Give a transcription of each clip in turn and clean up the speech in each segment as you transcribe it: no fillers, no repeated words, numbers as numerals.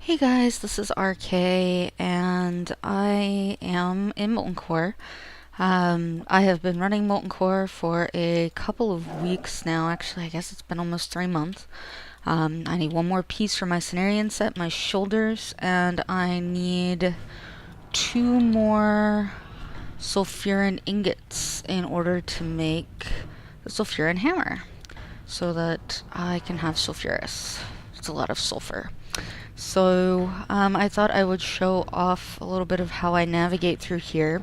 Hey guys, this is RK, and I am in Molten Core. I have been running Molten Core for a couple of weeks now. Actually, I guess it's been almost 3 months. I need one more piece for my Cenarion set, my shoulders, and I need two more Sulfuran ingots in order to make the Sulfuran hammer, so that I can have Sulfuras. It's a lot of sulfur. So I thought I would show off a little bit of how I navigate through here.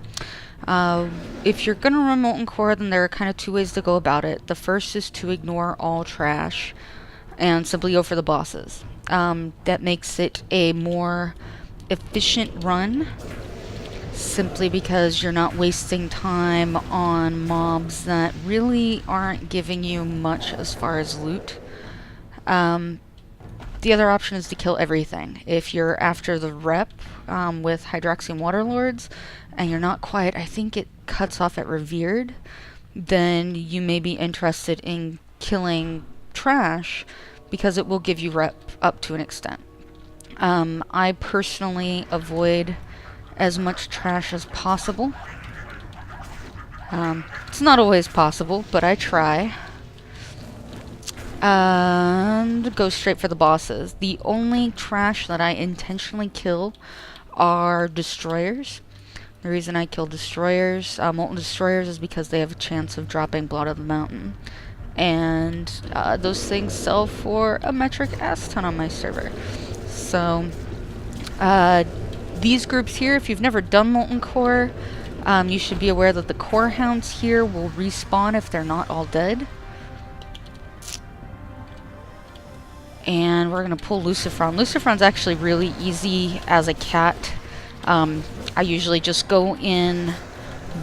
If you're going to run Molten Core, then there are kind of two ways to go about it. The first is to ignore all trash and simply go for the bosses. That makes it a more efficient run, simply because you're not wasting time on mobs that really aren't giving you much as far as loot. The other option is to kill everything. If you're after the rep with Hydraxian Waterlords and you're not quite, I think it cuts off at Revered, then you may be interested in killing trash because it will give you rep up to an extent. I personally avoid as much trash as possible. It's not always possible, but I try. And go straight for the bosses. The only trash that I intentionally kill are destroyers. The reason I kill destroyers, molten destroyers, is because they have a chance of dropping blood of the mountain. And those things sell for a metric ass ton on my server. So these groups here, if you've never done Molten Core, you should be aware that the core hounds here will respawn if they're not all dead. And we're going to pull Lucifron. Lucifron's actually really easy as a cat. I usually just go in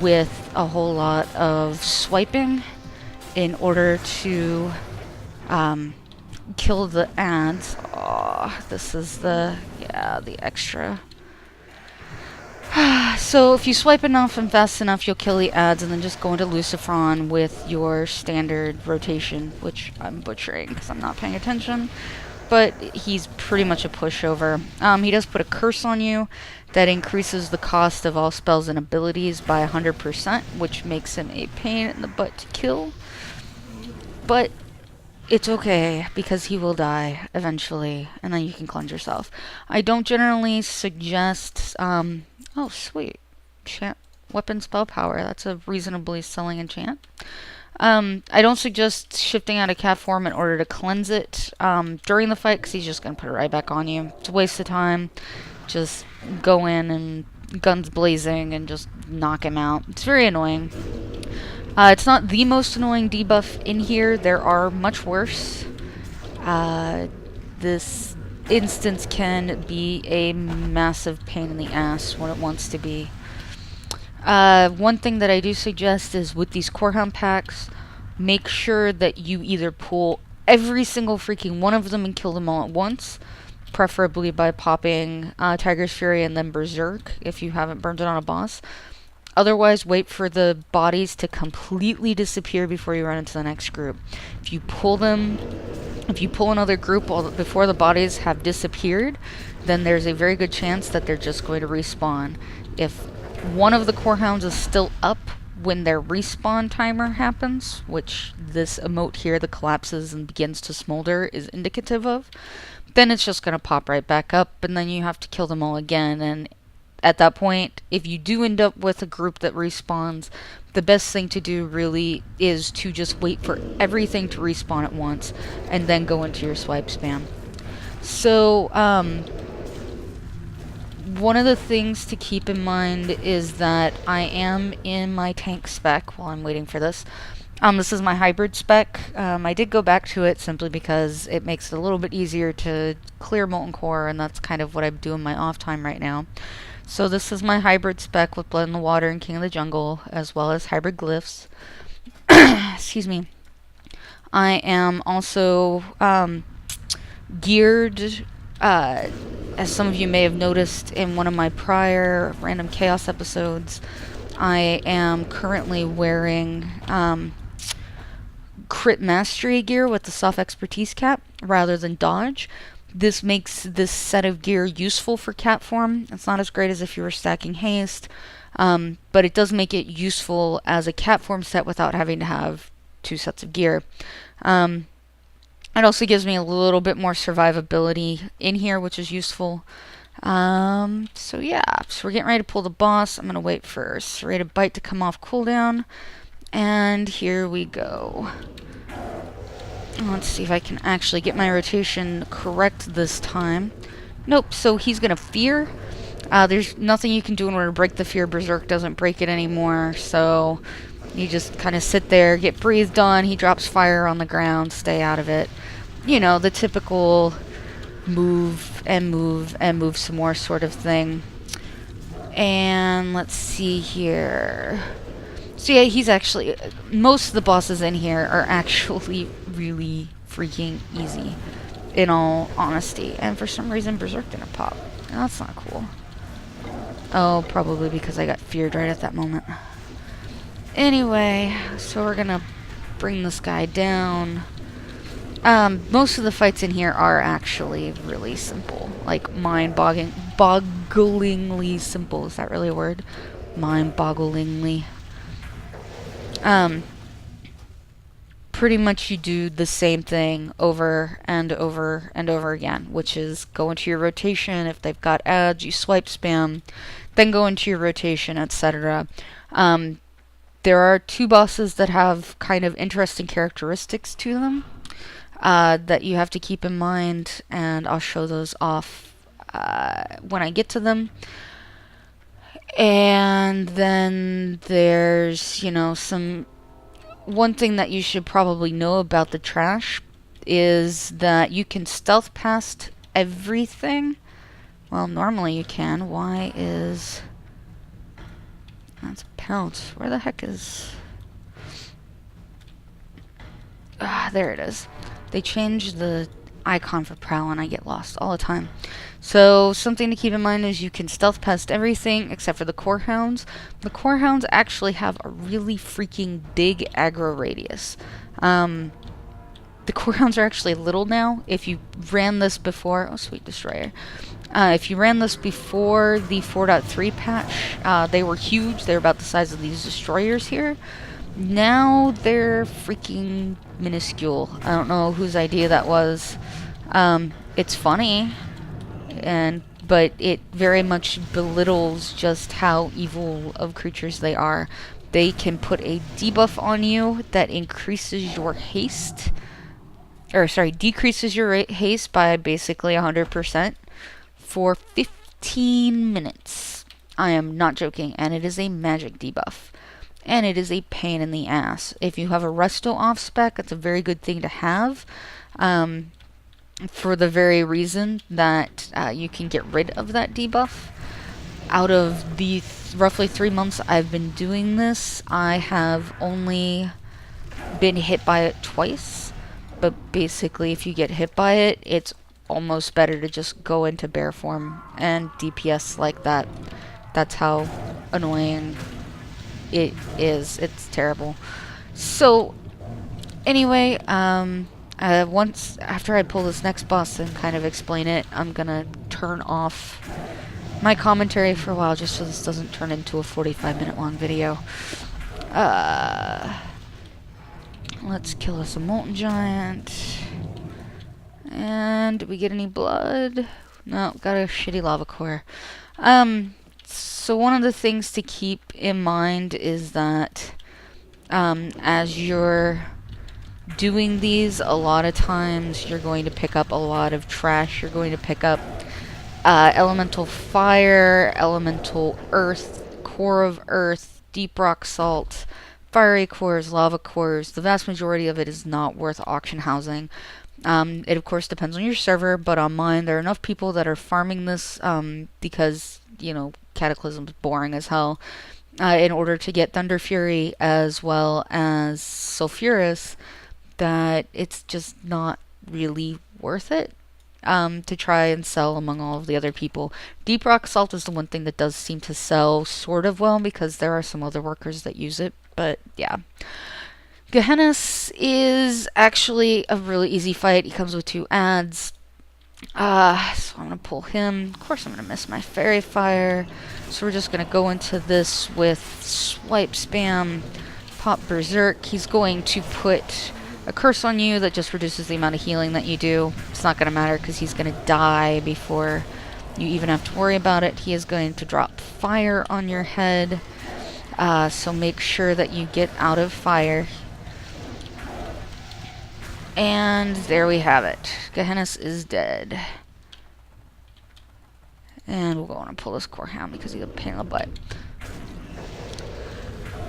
with a whole lot of swiping in order to kill the ads. Oh, this is the extra. So if you swipe enough and fast enough, you'll kill the ads, and then just go into Lucifron with your standard rotation, which I'm butchering because I'm not paying attention. But he's pretty much a pushover. He does put a curse on you that increases the cost of all spells and abilities by 100%, which makes him a pain in the butt to kill. But it's okay, because he will die eventually, and then you can cleanse yourself. I don't generally suggest... oh, sweet. Weapon spell power. That's a reasonably selling enchant. I don't suggest shifting out of cat form in order to cleanse it during the fight, because he's just going to put it right back on you. It's a waste of time. Just go in and guns blazing and just knock him out. It's very annoying. It's not the most annoying debuff in here. There are much worse. This instance can be a massive pain in the ass when it wants to be. One thing that I do suggest is with these Corehound packs, make sure that you either pull every single freaking one of them and kill them all at once, preferably by popping Tiger's Fury and then Berserk if you haven't burned it on a boss. Otherwise, wait for the bodies to completely disappear before you run into the next group. If you pull another group before the bodies have disappeared, then there's a very good chance that they're just going to respawn. If one of the Corehounds is still up when their respawn timer happens, which this emote here that collapses and begins to smolder is indicative of, then it's just going to pop right back up, and then you have to kill them all again. And at that point, if you do end up with a group that respawns, the best thing to do really is to just wait for everything to respawn at once and then go into your swipe spam. So, one of the things to keep in mind is that I am in my tank spec while I'm waiting for this. This is my hybrid spec. I did go back to it simply because it makes it a little bit easier to clear Molten Core, and that's kind of what I do in my off time right now. So this is my hybrid spec with Blood in the Water and King of the Jungle, as well as hybrid glyphs. Excuse me. I am also geared, as some of you may have noticed in one of my prior Random Chaos episodes, I am currently wearing crit mastery gear with the soft expertise cap rather than dodge. This makes this set of gear useful for cat form. It's not as great as if you were stacking haste, but it does make it useful as a cat form set without having to have 2 sets of gear. It also gives me a little bit more survivability in here, which is useful. So yeah, so we're getting ready to pull the boss. I'm going to wait for Serrated Bite to come off cooldown. And here we go. Let's see if I can actually get my rotation correct this time. Nope, so he's going to fear. There's nothing you can do in order to break the fear. Berserk doesn't break it anymore, so you just kind of sit there, get breathed on. He drops fire on the ground, stay out of it. You know, the typical move and move and move some more sort of thing. And let's see here. So yeah, he's actually, most of the bosses in here are actually really freaking easy, in all honesty. And for some reason, Berserk didn't pop. That's not cool. Oh, probably because I got feared right at that moment. Anyway, so we're gonna bring this guy down. Most of the fights in here are actually really simple. Like, mind-bogglingly simple. Is that really a word? Mind-bogglingly. Pretty much you do the same thing over and over and over again, which is go into your rotation. If they've got ads, you swipe spam, then go into your rotation, etc. There are 2 bosses that have kind of interesting characteristics to them that you have to keep in mind, and I'll show those off when I get to them. And then there's, you know, one thing that you should probably know about the trash is that you can stealth past everything. Well, normally you can. Why is... That's a pounce. Where the heck is... there it is. They changed the icon for Prowl and I get lost all the time. So something to keep in mind is you can stealth past everything except for the Core Hounds. The Core Hounds actually have a really freaking big aggro radius. The Core Hounds are actually little now. If you ran this before... Oh, sweet Destroyer. If you ran this before the 4.3 patch, they were huge. They were about the size of these Destroyers here. Now they're freaking minuscule. I don't know whose idea that was. It's funny, but it very much belittles just how evil of creatures they are. They can put a debuff on you that increases your haste, decreases your haste by basically 100% for 15 minutes. I am not joking, and it is a magic debuff. And it is a pain in the ass. If you have a Resto off spec, it's a very good thing to have. For the very reason that you can get rid of that debuff. Out of the roughly 3 months I've been doing this, I have only been hit by it twice. But basically, if you get hit by it, it's almost better to just go into bear form and DPS like that. That's how annoying it is. It's terrible. So, anyway, once after I pull this next boss and kind of explain it, I'm gonna turn off my commentary for a while just so this doesn't turn into a 45-minute long video. Let's kill us a Molten Giant. And did we get any blood? No, got a shitty lava core. So one of the things to keep in mind is that as you're doing these, a lot of times you're going to pick up a lot of trash. You're going to pick up elemental fire, elemental earth, core of earth, deep rock salt, fiery cores, lava cores. The vast majority of it is not worth auction housing. It of course depends on your server, but on mine there are enough people that are farming this because, you know, Cataclysm's boring as hell, in order to get Thunder Fury as well as Sulfuras, that it's just not really worth it to try and sell among all of the other people. Deep Rock Salt is the one thing that does seem to sell sort of well because there are some other workers that use it, but yeah. Gehenna's is actually a really easy fight. He comes with 2 ads. So I'm going to pull him. Of course I'm going to miss my Fairy Fire. So we're just going to go into this with Swipe Spam, Pop Berserk. He's going to put a curse on you that just reduces the amount of healing that you do. It's not going to matter because he's going to die before you even have to worry about it. He is going to drop fire on your head. So make sure that you get out of fire. And there we have it. Gehennas is dead. And we'll go on and pull this core hound because he's a pain in the butt.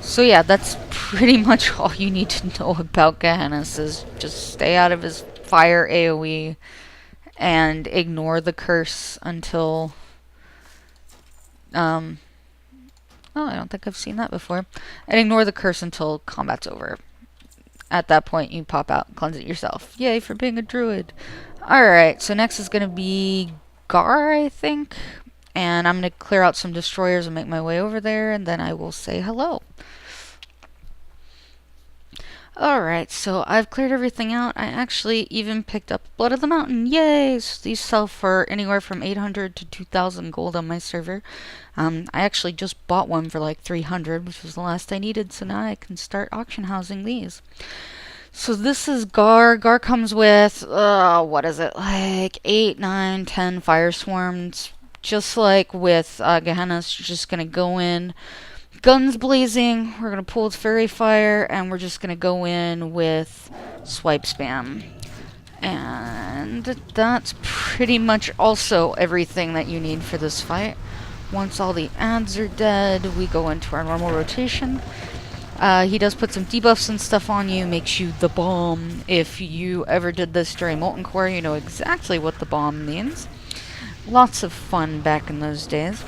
So yeah, that's pretty much all you need to know about Gehennas, is just stay out of his fire AoE and ignore the curse until... oh, I don't think I've seen that before. And ignore the curse until combat's over. At that point, you pop out and cleanse it yourself. Yay for being a druid. Alright, so next is going to be Gar, I think. And I'm going to clear out some destroyers and make my way over there, and then I will say hello. Alright, so I've cleared everything out. I actually even picked up Blood of the Mountain. Yay! So these sell for anywhere from 800 to 2,000 gold on my server. I actually just bought one for like 300, which was the last I needed, so now I can start auction housing these. So this is Gar. Gar comes with, what is it, like 8, 9, 10 fire swarms. Just like with Gehennas, you're just going to go in, guns blazing, we're going to pull with Fairy Fire, and we're just going to go in with Swipe Spam. And that's pretty much also everything that you need for this fight. Once all the ads are dead, we go into our normal rotation. He does put some debuffs and stuff on you, makes you the bomb. If you ever did this during Molten Core, you know exactly what the bomb means. Lots of fun back in those days.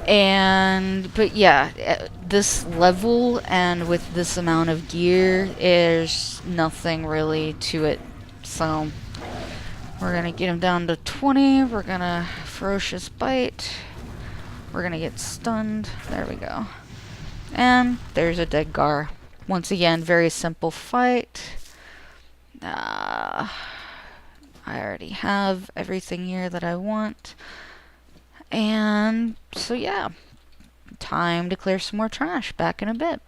But yeah, this level and with this amount of gear, there's nothing really to it. So we're gonna get him down to 20. We're gonna Ferocious Bite. We're gonna get stunned. There we go. And there's a dead Gar. Once again, very simple fight. I already have everything here that I want. And so yeah, time to clear some more trash. Back in a bit.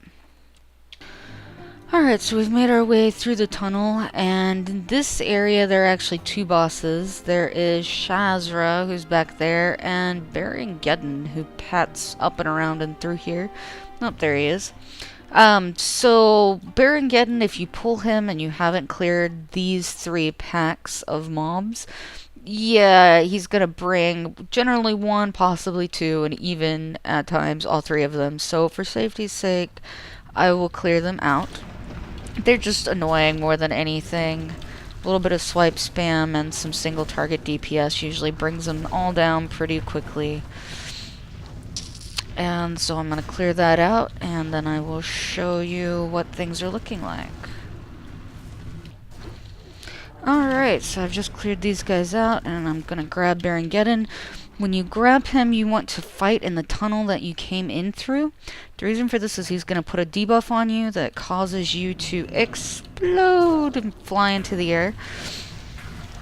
Alright, so we've made our way through the tunnel, and in this area there are actually two bosses. There is Shazra, who's back there, and Baron-Geddon, who pats up and around and through here. Oh, there he is. So Baron-Geddon, if you pull him and you haven't cleared these 3 packs of mobs, yeah, he's gonna bring generally 1, possibly 2, and even at times all 3 of them. So for safety's sake, I will clear them out. They're just annoying more than anything. A little bit of swipe spam and some single target DPS usually brings them all down pretty quickly. And so I'm going to clear that out, and then I will show you what things are looking like. Alright, so I've just cleared these guys out, and I'm going to grab Baron-Geddon. When you grab him, you want to fight in the tunnel that you came in through. The reason for this is he's going to put a debuff on you that causes you to explode and fly into the air.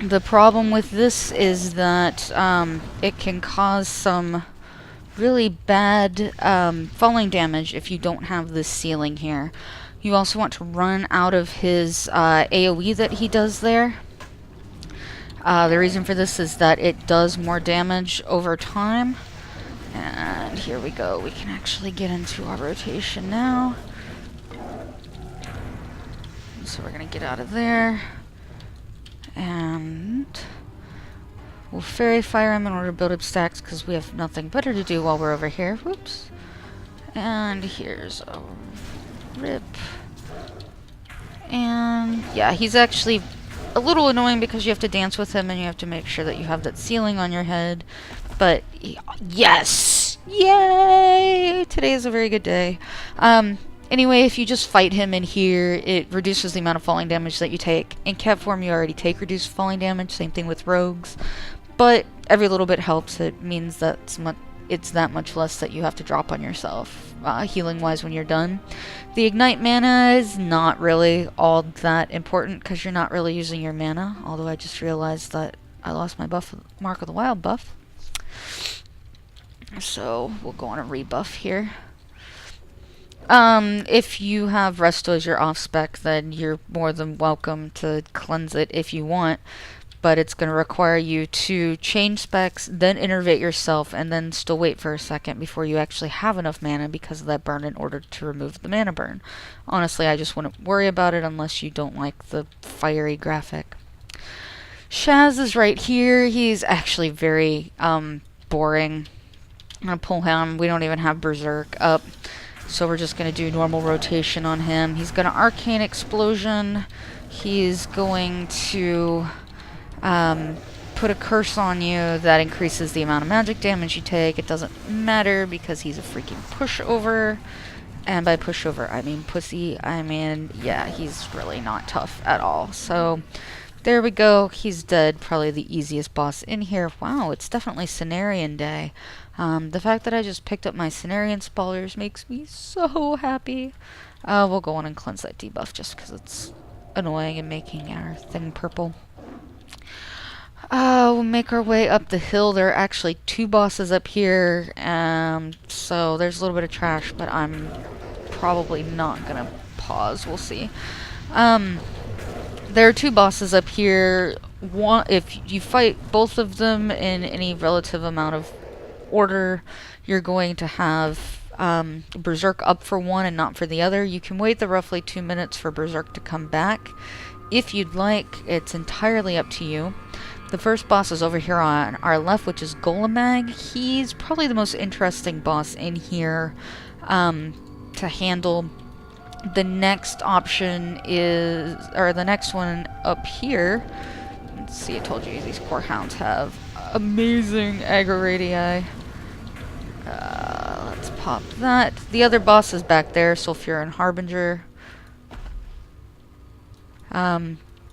The problem with this is that it can cause some really bad falling damage if you don't have this ceiling here. You also want to run out of his AoE that he does there. The reason for this is that it does more damage over time. And here we go. We can actually get into our rotation now. So we're going to get out of there. And we'll Fairy Fire him in order to build up stacks because we have nothing better to do while we're over here. Whoops. And here's a rip. And yeah, he's actually a little annoying because you have to dance with him and you have to make sure that you have that ceiling on your head. But yes! Yay! Today is a very good day. Anyway, if you just fight him in here, it reduces the amount of falling damage that you take. In cat form, you already take reduced falling damage. Same thing with rogues. But every little bit helps. It means that it's that much less that you have to drop on yourself, healing-wise, when you're done. The Ignite mana is not really all that important because you're not really using your mana, although I just realized that I lost my buff, Mark of the Wild buff. So we'll go on a rebuff here. If you have Resto as your off-spec, then you're more than welcome to cleanse it if you want. But it's going to require you to change specs, then innervate yourself, and then still wait for a second before you actually have enough mana because of that burn in order to remove the mana burn. Honestly, I just wouldn't worry about it unless you don't like the fiery graphic. Shaz is right here. He's actually very boring. I'm going to pull him. We don't even have Berserk up. So we're just going to do normal rotation on him. He's going to Arcane Explosion. He's going to put a curse on you that increases the amount of magic damage you take. It doesn't matter because he's a freaking pushover. And by pushover, I mean pussy. I mean, yeah, he's really not tough at all. So there we go. He's dead. Probably the easiest boss in here. Wow, it's definitely Cenarion Day. The fact that I just picked up my Cenarion Spoilers makes me so happy. We'll go on and cleanse that debuff just because it's annoying and making our thing purple. We'll make our way up the hill. There are actually 2 bosses up here, so there's a little bit of trash, but I'm probably not gonna pause. We'll see. There are 2 bosses up here. One, if you fight both of them in any relative amount of order, you're going to have Berserk up for one and not for the other. You can wait the roughly 2 minutes for Berserk to come back. If you'd like, it's entirely up to you. The first boss is over here on our left, which is Golemag. He's probably the most interesting boss in here to handle. The next option is, or the next one up here. Let's see, I told you these core hounds have amazing aggro radii. Let's pop that. The other boss is back there, Sulfuran Harbinger.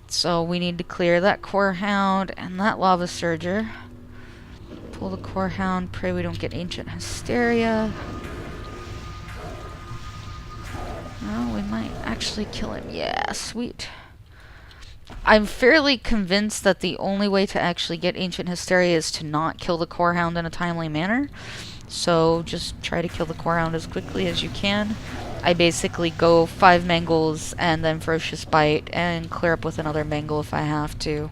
So we need to clear that core hound and that lava surger. Pull the core hound, pray we don't get ancient hysteria. Oh, we might actually kill him. Yeah, sweet. I'm fairly convinced that the only way to actually get ancient hysteria is to not kill the core hound in a timely manner. So just try to kill the core hound as quickly as you can. I basically go 5 mangles and then ferocious bite and clear up with another mangle if I have to,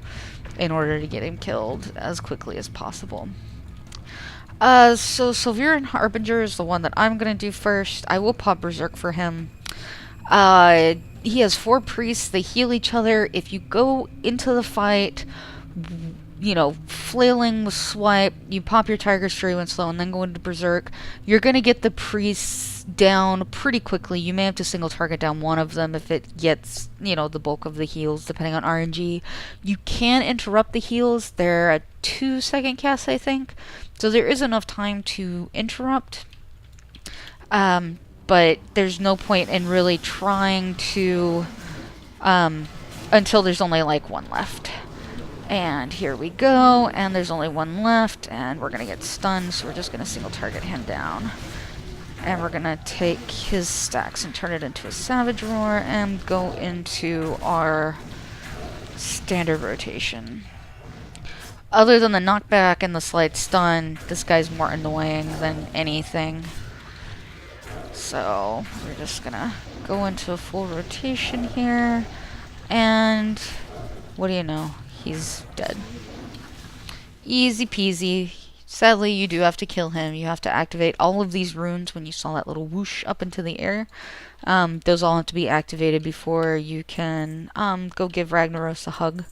in order to get him killed as quickly as possible. So Sulfuran Harbinger is the one that I'm gonna do first. I will pop Berserk for him. He has 4 priests. They heal each other. If you go into the fight, you know, flailing with swipe, you pop your Tiger's Fury when slow and then go into Berserk, you're going to get the priests down pretty quickly. You may have to single target down one of them if it gets, you know, the bulk of the heals, depending on RNG. You can interrupt the heals. They're a 2-second cast, I think. So there is enough time to interrupt. But there's no point in really trying to, until there's only like 1 left. And here we go, and there's only 1 left, and we're gonna get stunned, so we're just gonna single target him down. And we're gonna take his stacks and turn it into a Savage Roar and go into our standard rotation. Other than the knockback and the slight stun, this guy's more annoying than anything. So we're just gonna go into a full rotation here, and what do you know? He's dead. Easy peasy. Sadly, you do have to kill him. You have to activate all of these runes when you saw that little whoosh up into the air. Those all have to be activated before you can go give Ragnaros a hug.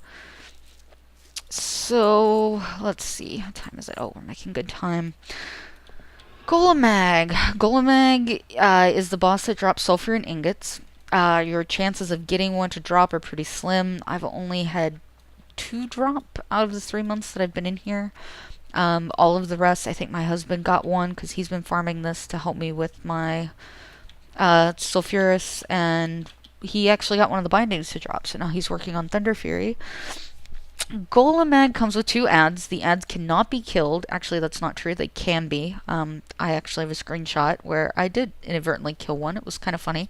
So, let's see. What time is it? Oh, we're making good time. Golemag. Golemag is the boss that drops Sulfuran ingots. Your chances of getting one to drop are pretty slim. I've only had 2 drop out of the 3 months that I've been in here. All of the rest, I think my husband got one because he's been farming this to help me with my Sulfuras, and he actually got one of the bindings to drop, so now he's working on Thunder Fury. Golem Mag comes with 2 ads. The ads cannot be killed. Actually, that's not true. They can be. I actually have a screenshot where I did inadvertently kill one. It was kind of funny.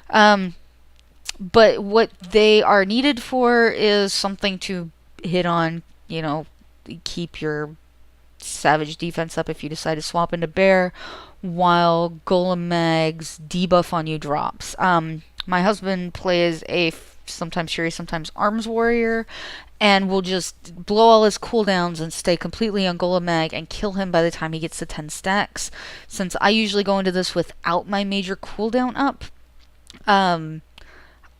But what they are needed for is something to hit on, you know, keep your savage defense up if you decide to swap into bear, while Golem Mag's debuff on you drops. My husband plays a sometimes Fury, sometimes Arms Warrior, and will just blow all his cooldowns and stay completely on Golem Mag and kill him by the time he gets to 10 stacks. Since I usually go into this without my major cooldown up,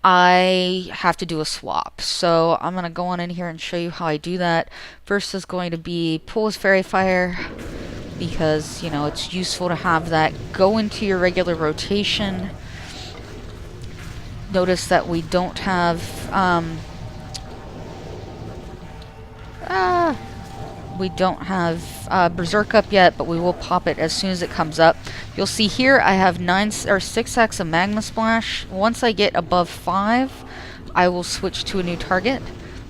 I have to do a swap. So I'm going to go on in here and show you how I do that. First is going to be pull his Fairy Fire, because, you know, it's useful to have that go into your regular rotation. Notice that we don't have Berserk up yet, but we will pop it as soon as it comes up. You'll see here I have 6 stacks of Magma Splash. Once I get above 5, I will switch to a new target,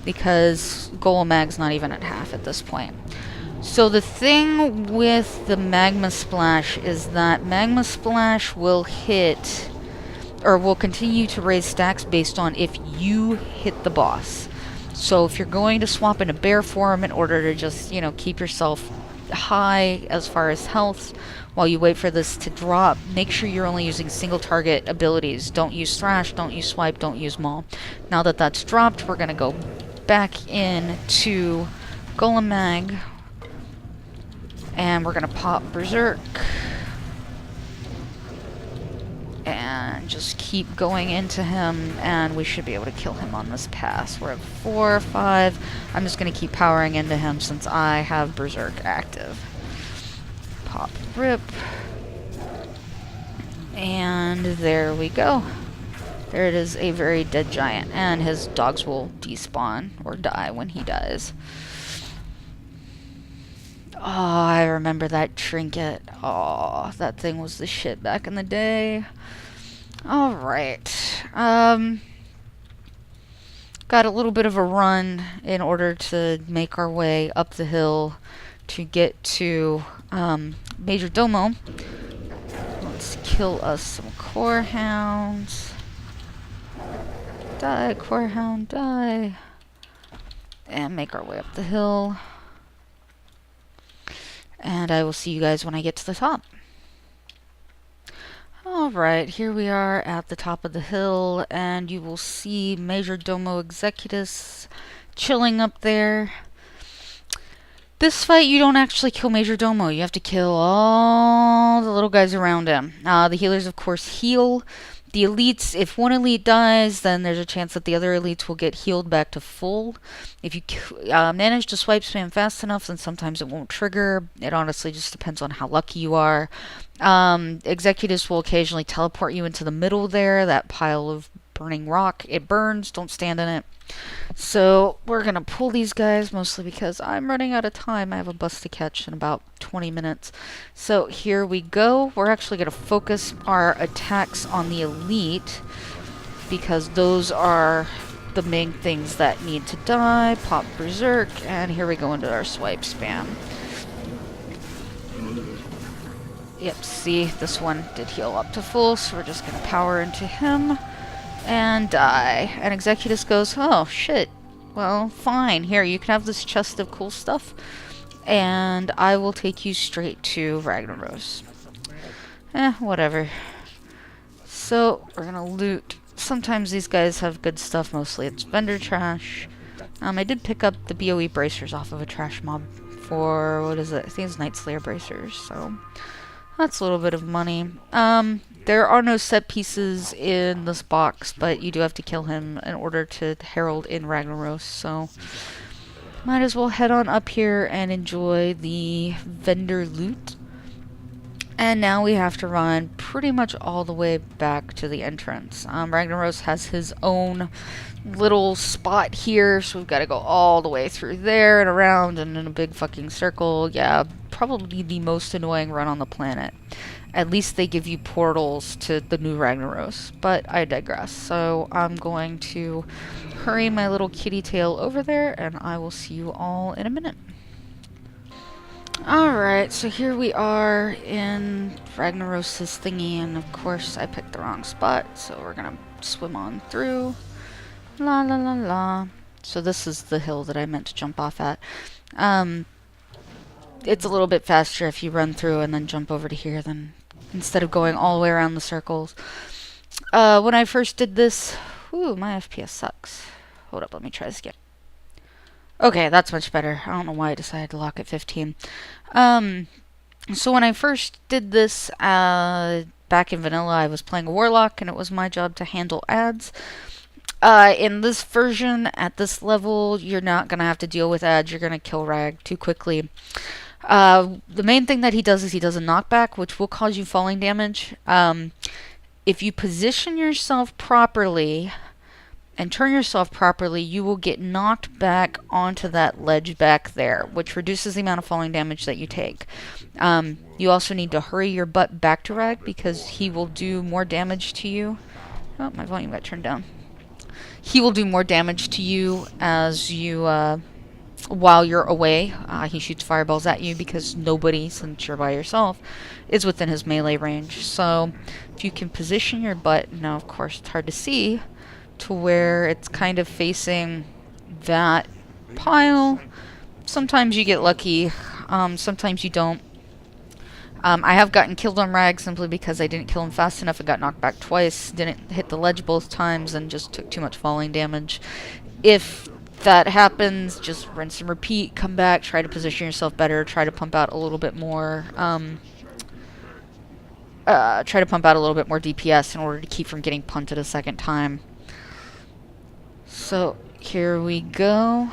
because Golem Mag's not even at half at this point. So the thing with the Magma Splash is that Magma Splash will hit, or will continue to raise stacks based on if you hit the boss. So if you're going to swap into bear form in order to just, you know, keep yourself high as far as health while you wait for this to drop, make sure you're only using single target abilities. Don't use Thrash, don't use Swipe, don't use Maul. Now that that's dropped, we're going to go back in to Golem Mag, and we're going to pop Berserk. And just keep going into him, and we should be able to kill him on this pass. We're at 4 or 5. I'm just going to keep powering into him since I have Berserk active. Pop, rip. And there we go. There it is, a very dead giant. And his dogs will despawn or die when he dies. Oh, I remember that trinket. Oh, that thing was the shit back in the day. Alright. Got a little bit of a run in order to make our way up the hill to get to Major Domo. Let's kill us some Core Hounds. Die, Core Hound, die. And make our way up the hill. And I will see you guys when I get to the top. Alright, here we are at the top of the hill, and you will see Major Domo Executus chilling up there. This fight, you don't actually kill Major Domo. You have to kill all the little guys around him. The healers, of course, heal. The elites, if one elite dies, then there's a chance that the other elites will get healed back to full. If you manage to swipe spam fast enough, then sometimes it won't trigger. It honestly just depends on how lucky you are. Executus will occasionally teleport you into the middle there, that pile of burning rock. It burns, don't stand in it. So we're going to pull these guys, mostly because I'm running out of time. I have a bus to catch in about 20 minutes. So here we go. We're actually going to focus our attacks on the elite, because those are the main things that need to die. Pop Berserk, and here we go into our swipe spam. Yep, see, this one did heal up to full, so we're just going to power into him. And die. And Executus goes, oh, shit. Well, fine. Here, you can have this chest of cool stuff. And I will take you straight to Ragnaros. Whatever. So, we're gonna loot. Sometimes these guys have good stuff. Mostly it's vendor trash. I did pick up the BOE bracers off of a trash mob for, what is it? I think it's Night Slayer bracers. So, that's a little bit of money. There are no set pieces in this box, but you do have to kill him in order to herald in Ragnaros, so might as well head on up here and enjoy the vendor loot. And now we have to run pretty much all the way back to the entrance. Ragnaros has his own little spot here, so we've got to go all the way through there and around and in a big fucking circle. Yeah, probably the most annoying run on the planet. At least they give you portals to the new Ragnaros, but I digress. So I'm going to hurry my little kitty tail over there, and I will see you all in a minute. Alright, so here we are in Ragnaros' thingy, and of course I picked the wrong spot, so we're gonna swim on through. La la la la. So this is the hill that I meant to jump off at. It's a little bit faster if you run through and then jump over to here than instead of going all the way around the circles. When I first did this, ooh, my FPS sucks. Hold up, let me try this again. Okay, that's much better. I don't know why I decided to lock at 15. So when I first did this, back in vanilla, I was playing a warlock, and it was my job to handle ads. In this version, at this level, you're not gonna have to deal with ads. You're gonna kill Rag too quickly. The main thing that he does is he does a knockback, which will cause you falling damage. If you position yourself properly and turn yourself properly, you will get knocked back onto that ledge back there, which reduces the amount of falling damage that you take. You also need to hurry your butt back to Rag because he will do more damage to you. Oh, my volume got turned down. He will do more damage to you as you, while you're away. He shoots fireballs at you because nobody, since you're by yourself, is within his melee range. So if you can position your butt, now of course it's hard to see, to where it's kind of facing that pile. Sometimes you get lucky, sometimes you don't. I have gotten killed on Rag simply because I didn't kill him fast enough and got knocked back twice, didn't hit the ledge both times, and just took too much falling damage. If that happens, just rinse and repeat, come back, try to position yourself better, try to pump out a little bit more, DPS in order to keep from getting punted a second time. So here we go,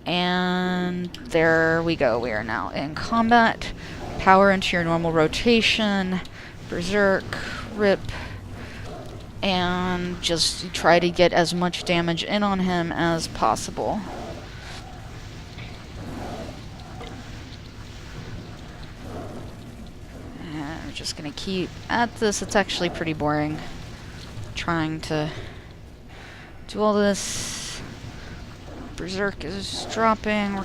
and there we go. We are now in combat. Power into your normal rotation, berserk, rip, and just try to get as much damage in on him as possible. And I'm just gonna keep at this. It's actually pretty boring trying to do all this. Berserk is dropping.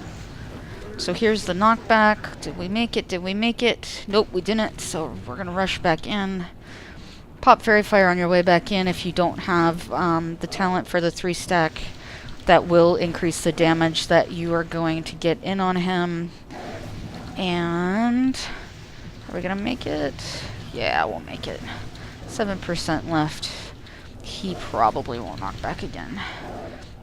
So here's the knockback. Did we make it? Did we make it? Nope, we didn't. So we're gonna rush back in. Pop Fairy Fire on your way back in if you don't have the talent for the 3-stack. That will increase the damage that you are going to get in on him. And are we gonna make it? Yeah, we'll make it. 7% left. He probably won't knock back again.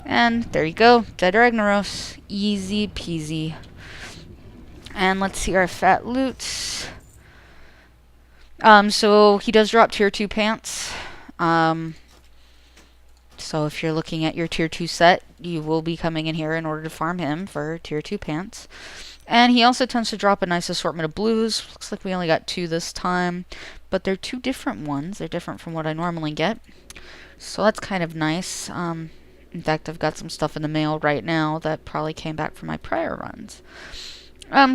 And there you go. Dead Ragnaros. Easy peasy. And let's see our fat loots. So he does drop tier 2 pants. So if you're looking at your tier 2 set, you will be coming in here in order to farm him for tier 2 pants. And he also tends to drop a nice assortment of blues. Looks like we only got 2 this time, but they're 2 different ones. They're different from what I normally get. So that's kind of nice. In fact, I've got some stuff in the mail right now that probably came back from my prior runs.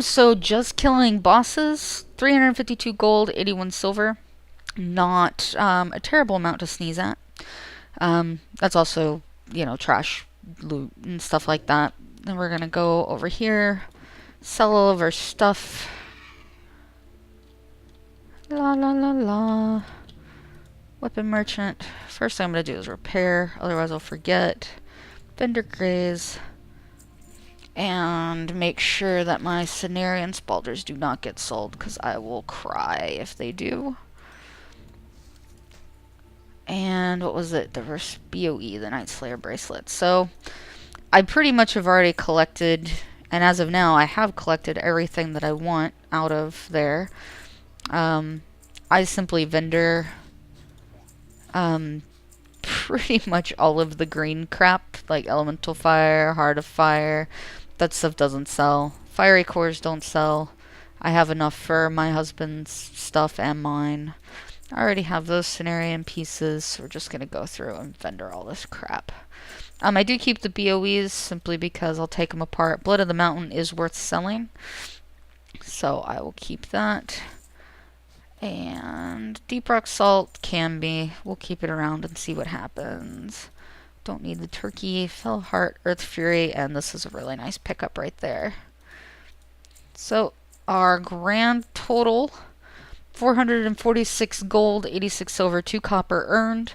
So just killing bosses, 352 gold, 81 silver. Not a terrible amount to sneeze at. That's also, you know, trash loot and stuff like that. Then we're gonna go over here, sell all of our stuff. La la la la. Weapon merchant. First thing I'm gonna do is repair, otherwise I'll forget. Vendor graze. And make sure that my Cenarion spalders do not get sold, because I will cry if they do. And what was it? The reverse BOE, the Night Slayer bracelet. So I pretty much have already collected, and as of now I have collected everything that I want out of there. I simply vendor pretty much all of the green crap, like Elemental Fire, Heart of Fire. That stuff doesn't sell. Fiery cores don't sell. I have enough for my husband's stuff and mine. I already have those Cenarion pieces, so we're just going to go through and vendor all this crap. I do keep the BOEs simply because I'll take them apart. Blood of the Mountain is worth selling, so I will keep that. And Deep Rock Salt can be. We'll keep it around and see what happens. Don't need the turkey. Fell Heart, Earth Fury, and this is a really nice pickup right there. So our grand total, 446 gold, 86 silver, 2 copper earned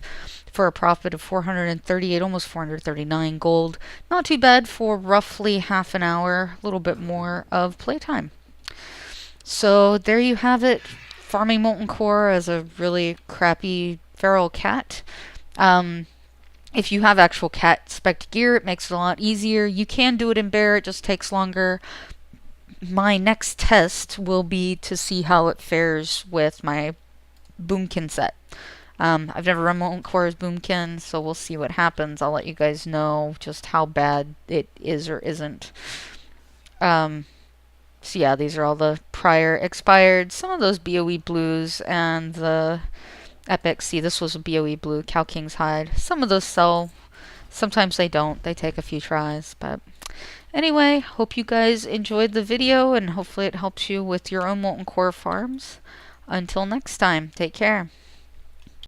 for a profit of 438, almost 439 gold. Not too bad for roughly half an hour, a little bit more of playtime. So there you have it. Farming Molten Core as a really crappy feral cat. If you have actual cat spec gear, it makes it a lot easier. You can do it in bear, it just takes longer. My next test will be to see how it fares with my boomkin set. I've never run Molten Core as boomkin, so we'll see what happens. I'll let you guys know just how bad it is or isn't. So yeah, these are all the prior expired. Some of those BOE blues and the epic. See, this was a BOE blue, Cow King's Hide. Some of those sell. Sometimes they don't. They take a few tries. But anyway, hope you guys enjoyed the video, and hopefully it helps you with your own Molten Core farms. Until next time, take care.